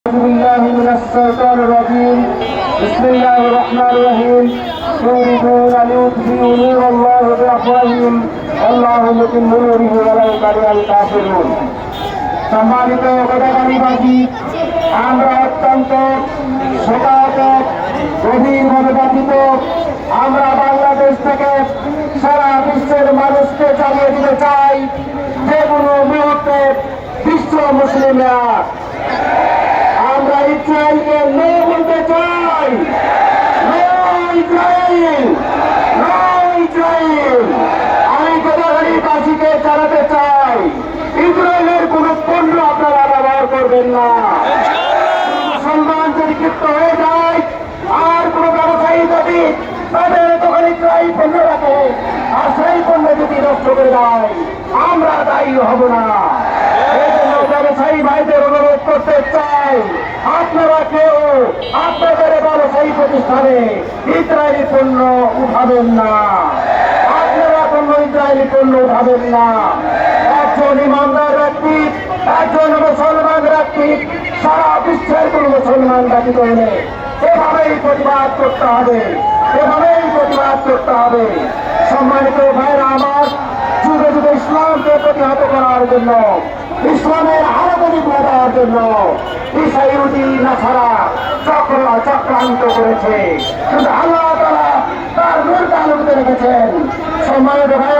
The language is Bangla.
أعوذ بالله من الشيطان الرجيم بسم الله الرحمن الرحيم يريدون ليطفئوا نور الله بأفواههم والله متم نوره ولو كره الكافرون। সম্মানিত গোদাগাড়িবাসী, আমরা অত্যন্ত শোকাহত, গভীরভাবে ব্যথিত। আমরা বাংলাদেশ থেকে সারা বিশ্বের মানুষকে জানিয়ে দিতে চাই, যে কোনো মুহূর্তে বিশ্ব মুসলিমরা আমরা ইসরায়েলকে নো বলতে চাই। No Israel, no Israel. আমি গোদাগাড়িবাসীকে জানাতে চাই, ইসরায়েলের কোন পণ্য আপনারা ব্যবহার করবেন না। সম্মান যদি ক্ষিপ্ত হয়ে যায়, আর কোন ব্যবসায়ী যদি তাদের দোকানে ইসরায়েল পণ্য রাখে আর সেই পণ্য যদি নষ্ট করে দেয়, আমরা দায়ী হব না। এই জন্য ব্যবসায়ী ভাইদের অনুরোধ করতে চাই, আপনারা কেউ আপনাদের ব্যবসায়ী প্রতিষ্ঠানে ইসরায়েলি পণ্য উঠাবেন না। আপনারা কোন ইসরায়েলি পণ্য উঠাবেন না। একজন ইমানদার ব্যক্তি, একজন মুসলমান ব্যক্তি সারা বিশ্বের কোন মুসলমান ব্যতীত হলে এভাবেই প্রতিবাদ করতে হবে, এভাবেই প্রতিবাদ করতে হবে। সম্মানিত ভাইরা আমার, যুগে যুগে ইসলামকে প্রতিহত করার জন্য, ইসলামের আরো প্রতিভা দেওয়ার জন্য ইসরায়েলি নাসারা চক্রান্ত করেছে, কিন্তু আল্লাহ তাআলা তার নূরকে আলোকিত রেখেছেন। সম্মানিত ভাই